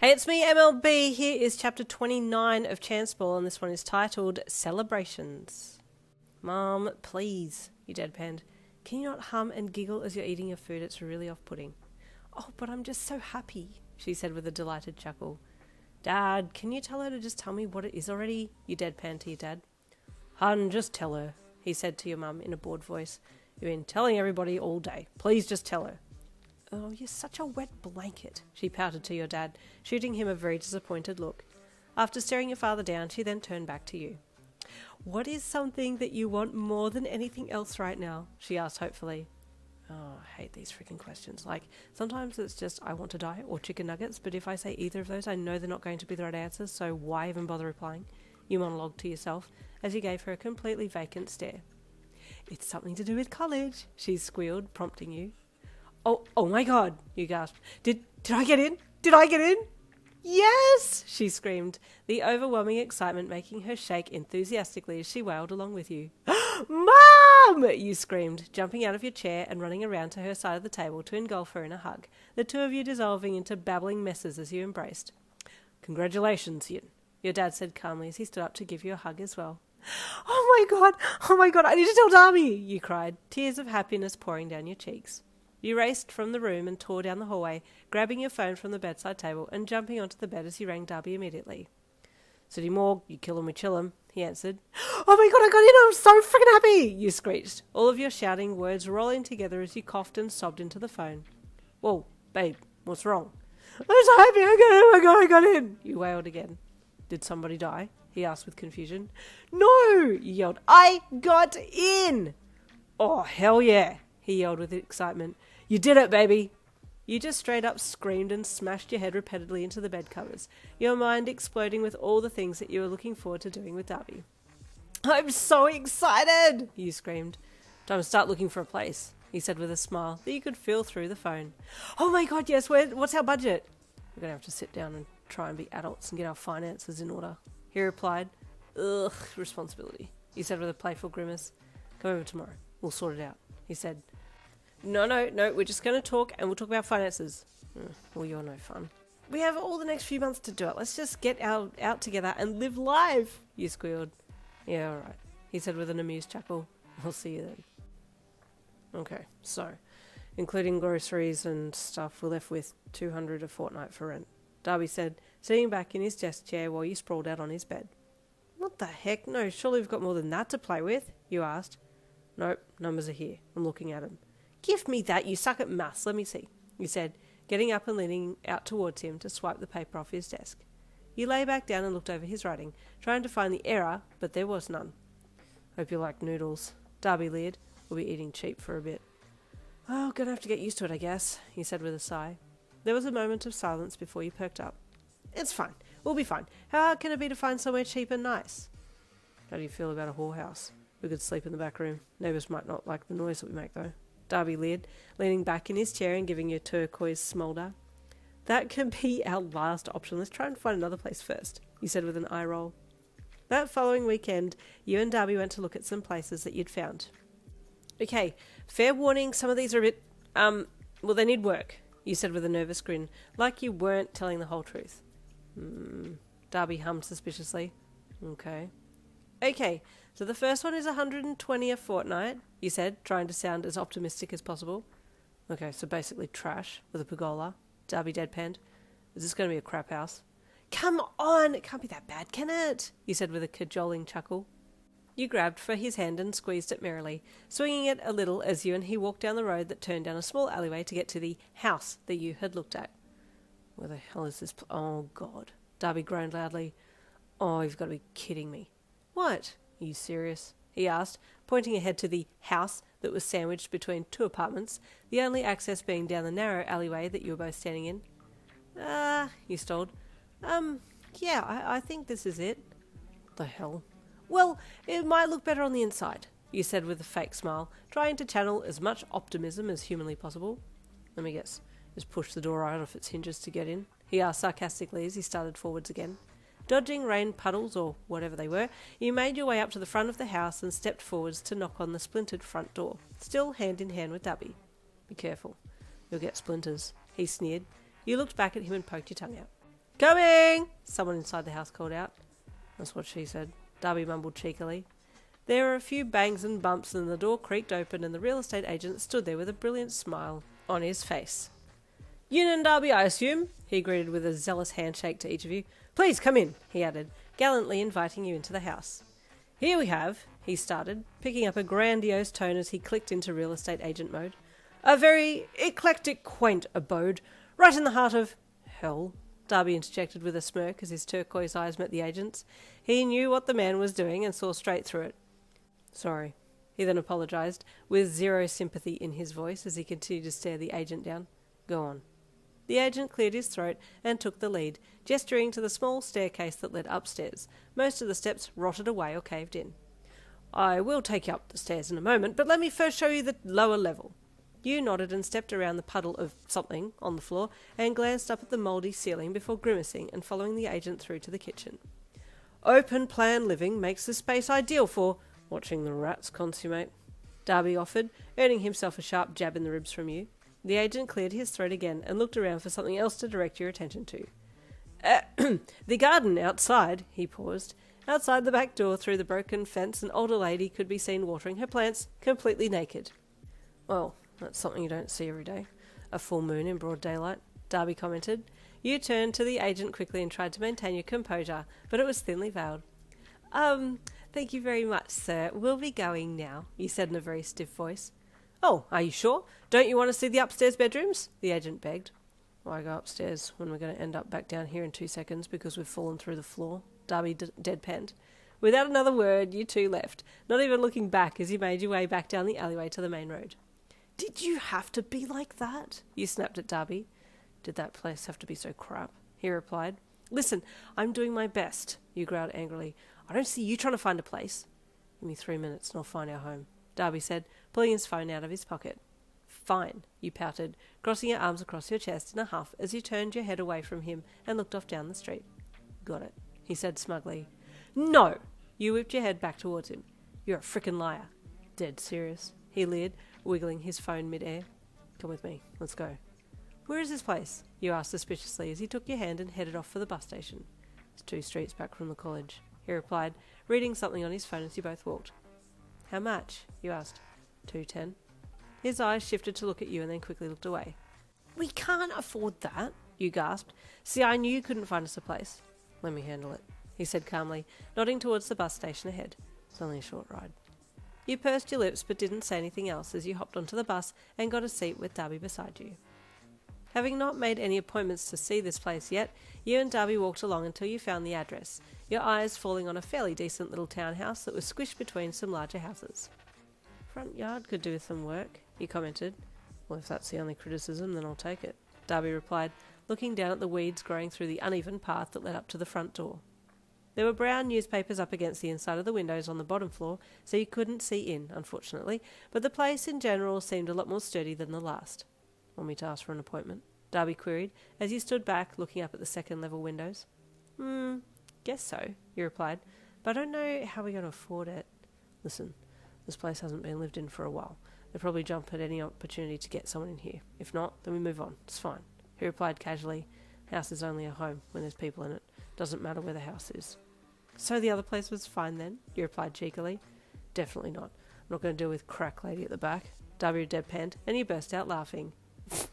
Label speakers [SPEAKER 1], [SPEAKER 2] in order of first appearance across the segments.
[SPEAKER 1] Hey, it's me, MLB. Here is chapter 29 of Chance Ball, and this one is titled Celebrations. Mom, please, you deadpanned. Can you not hum and giggle as you're eating your food? It's really off-putting. Oh, but I'm just so happy, she said with a delighted chuckle. Dad, can you tell her to just tell me what it is already? You deadpanned to your dad. Hun, just tell her, he said to your mum in a bored voice. You've been telling everybody all day. Please just tell her. Oh, you're such a wet blanket, she pouted to your dad, shooting him a very disappointed look. After staring your father down, she then turned back to you. What is something that you want more than anything else right now? She asked hopefully. Oh, I hate these freaking questions. Like, sometimes it's just, I want to die, or chicken nuggets, but if I say either of those, I know they're not going to be the right answers, so why even bother replying? You monologued to yourself, as you gave her a completely vacant stare. It's something to do with college, she squealed, prompting you. Oh my God, you gasped. Did I get in? Did I get in? Yes, she screamed, the overwhelming excitement making her shake enthusiastically as she wailed along with you. Mom! You screamed, jumping out of your chair and running around to her side of the table to engulf her in a hug, the two of you dissolving into babbling messes as you embraced. Congratulations, Yin, your dad said calmly as he stood up to give you a hug as well. Oh my God, I need to tell Dabi, you cried, tears of happiness pouring down your cheeks. You raced from the room and tore down the hallway, grabbing your phone from the bedside table and jumping onto the bed as you rang Dabi immediately. City Morgue, you kill him, we chill him, he answered. Oh my God, I got in, I'm so freaking happy, you screeched, all of your shouting words rolling together as you coughed and sobbed into the phone. Whoa, babe, what's wrong? I'm so happy, I got in, you wailed again. Did somebody die? He asked with confusion. No, you yelled, I got in. Oh, hell yeah, he yelled with excitement. You did it, baby! You just straight up screamed and smashed your head repeatedly into the bed covers, your mind exploding with all the things that you were looking forward to doing with Dabi. I'm so excited! You screamed. Time to start looking for a place, he said with a smile that you could feel through the phone. Oh my God, yes, what's our budget? We're going to have to sit down and try and be adults and get our finances in order, he replied. Ugh, responsibility, he said with a playful grimace. Come over tomorrow, we'll sort it out, he said. No, we're just going to talk and we'll talk about finances. Well, you're no fun. We have all the next few months to do it. Let's just get out together and live life, you squealed. Yeah, alright, he said with an amused chuckle. I'll see you then. Okay, so, including groceries and stuff, we're left with $200 a fortnight for rent, Dabi said, sitting back in his desk chair while you sprawled out on his bed. What the heck? No, surely we've got more than that to play with, you asked. Nope, numbers are here. I'm looking at them. Give me that, you suck at maths, let me see, you said, getting up and leaning out towards him to swipe the paper off his desk. You lay back down and looked over his writing, trying to find the error, but there was none. Hope you like noodles, Dabi leered. We'll be eating cheap for a bit. Oh, gonna have to get used to it, I guess, he said with a sigh. There was a moment of silence before you perked up. It's fine, we'll be fine. How hard can it be to find somewhere cheap and nice? How do you feel about a whorehouse? We could sleep in the back room. Neighbours might not like the noise that we make, though, Dabi leered, leaning back in his chair and giving you a turquoise smolder. That can be our last option. Let's try and find another place first, you said with an eye roll. That following weekend, you and Dabi went to look at some places that you'd found. Okay, fair warning, some of these are a bit, well, they need work, you said with a nervous grin, like you weren't telling the whole truth. Dabi hummed suspiciously. Okay, so the first one is $120 a fortnight, you said, trying to sound as optimistic as possible. Okay, so basically trash with a pergola, Dabi deadpanned. Is this going to be a crap house? Come on, it can't be that bad, can it? You said with a cajoling chuckle. You grabbed for his hand and squeezed it merrily, swinging it a little as you and he walked down the road that turned down a small alleyway to get to the house that you had looked at. Where the hell is this? Oh, God. Dabi groaned loudly. Oh, you've got to be kidding me. What? Are you serious? He asked, pointing ahead to the house that was sandwiched between two apartments, the only access being down the narrow alleyway that you were both standing in. You stalled. Yeah, I think this is it. The hell? Well, it might look better on the inside, you said with a fake smile, trying to channel as much optimism as humanly possible. Let me guess, just push the door out of its hinges to get in? He asked sarcastically as he started forwards again. Dodging rain puddles, or whatever they were, you made your way up to the front of the house and stepped forwards to knock on the splintered front door, still hand in hand with Dabi. Be careful, you'll get splinters, he sneered. You looked back at him and poked your tongue out. Coming! Someone inside the house called out. That's what she said. Dabi mumbled cheekily. There were a few bangs and bumps, and the door creaked open, and the real estate agent stood there with a brilliant smile on his face. Union Dabi, I assume? He greeted with a zealous handshake to each of you. Please come in, he added, gallantly inviting you into the house. Here we have, he started, picking up a grandiose tone as he clicked into real estate agent mode. A very eclectic, quaint abode, right in the heart of hell, Dabi interjected with a smirk as his turquoise eyes met the agent's. He knew what the man was doing and saw straight through it. Sorry, he then apologised, with zero sympathy in his voice as he continued to stare the agent down. Go on. The agent cleared his throat and took the lead, gesturing to the small staircase that led upstairs. Most of the steps rotted away or caved in. I will take you up the stairs in a moment, but let me first show you the lower level. You nodded and stepped around the puddle of something on the floor and glanced up at the mouldy ceiling before grimacing and following the agent through to the kitchen. Open plan living makes the space ideal for watching the rats consummate, Dabi offered, earning himself a sharp jab in the ribs from you. The agent cleared his throat again and looked around for something else to direct your attention to. The garden outside, he paused. Outside the back door, through the broken fence, an older lady could be seen watering her plants, completely naked. Well, that's something you don't see every day. A full moon in broad daylight, Dabi commented. You turned to the agent quickly and tried to maintain your composure, but it was thinly veiled. Thank you very much, sir. We'll be going now, you said in a very stiff voice. Oh, are you sure? Don't you want to see the upstairs bedrooms? The agent begged. Why go upstairs when we're going to end up back down here in 2 seconds because we've fallen through the floor? Dabi deadpanned. Without another word, you two left, not even looking back as you made your way back down the alleyway to the main road. Did you have to be like that? You snapped at Dabi. Did that place have to be so crap? He replied. Listen, I'm doing my best, you growled angrily. I don't see you trying to find a place. Give me 3 minutes and I'll find our home, Dabi said, pulling his phone out of his pocket. Fine, you pouted, crossing your arms across your chest in a huff as you turned your head away from him and looked off down the street. Got it, he said smugly. No! You whipped your head back towards him. You're a frickin' liar. Dead serious, he leered, wiggling his phone mid-air. Come with me, let's go. Where is this place? You asked suspiciously as he took your hand and headed off for the bus station. It's 2 streets back from the college, he replied, reading something on his phone as you both walked. How much? You asked. $2.10. His eyes shifted to look at you and then quickly looked away. We can't afford that, you gasped. See, I knew you couldn't find us a place. Let me handle it, he said calmly, nodding towards the bus station ahead. It's only a short ride. You pursed your lips but didn't say anything else as you hopped onto the bus and got a seat with Dabi beside you. Having not made any appointments to see this place yet, you and Dabi walked along until you found the address, your eyes falling on a fairly decent little townhouse that was squished between some larger houses. Front yard could do with some work, he commented. Well, if that's the only criticism, then I'll take it, Dabi replied, looking down at the weeds growing through the uneven path that led up to the front door. There were brown newspapers up against the inside of the windows on the bottom floor, so you couldn't see in, unfortunately, but the place in general seemed a lot more sturdy than the last. Want me to ask for an appointment? Dabi queried, as you stood back looking up at the second-level windows. Guess so, you replied, but I don't know how we're going to afford it. Listen, this place hasn't been lived in for a while. They'll probably jump at any opportunity to get someone in here. If not, then we move on. It's fine, he replied casually. House is only a home when there's people in it. Doesn't matter where the house is. So the other place was fine then, you replied cheekily. Definitely not. I'm not going to deal with crack lady at the back. Dabi deadpanned, and you burst out laughing.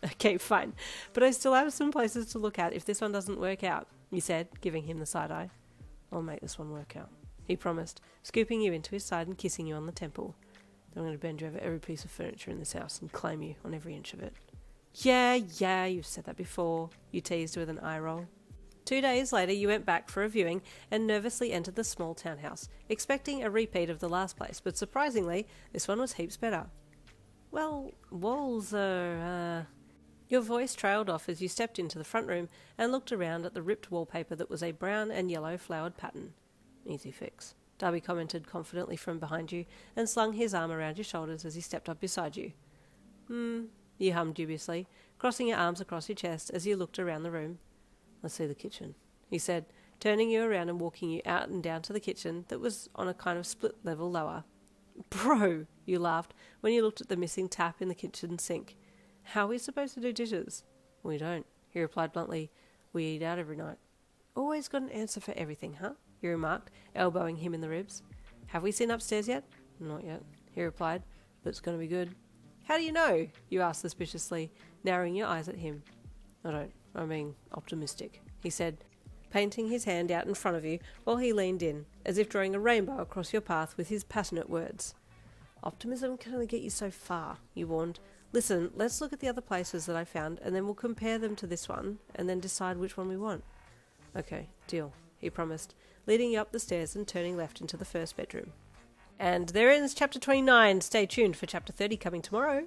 [SPEAKER 1] Okay, fine, but I still have some places to look at if this one doesn't work out, you said, giving him the side-eye. I'll make this one work out, he promised, scooping you into his side and kissing you on the temple. Then I'm going to bend you over every piece of furniture in this house and claim you on every inch of it. Yeah, you've said that before, you teased with an eye roll. 2 days later, you went back for a viewing and nervously entered the small townhouse, expecting a repeat of the last place, but surprisingly, this one was heaps better. Well, walls are, Your voice trailed off as you stepped into the front room and looked around at the ripped wallpaper that was a brown and yellow flowered pattern. Easy fix, Dabi commented confidently from behind you and slung his arm around your shoulders as he stepped up beside you. You hummed dubiously, crossing your arms across your chest as you looked around the room. Let's see the kitchen, he said, turning you around and walking you out and down to the kitchen that was on a kind of split level lower. Bro, you laughed when you looked at the missing tap in the kitchen sink. How are we supposed to do dishes? We don't, he replied bluntly. We eat out every night. Always got an answer for everything, huh? He remarked, elbowing him in the ribs. Have we seen upstairs yet? Not yet, he replied, but it's going to be good. How do you know? You asked suspiciously, narrowing your eyes at him. I'm being optimistic, he said, painting his hand out in front of you while he leaned in, as if drawing a rainbow across your path with his passionate words. Optimism can only get you so far, you warned. Listen, let's look at the other places that I found, and then we'll compare them to this one, and then decide which one we want. Okay, deal, he promised, leading you up the stairs and turning left into the first bedroom. And there ends chapter 29. Stay tuned for chapter 30 coming tomorrow.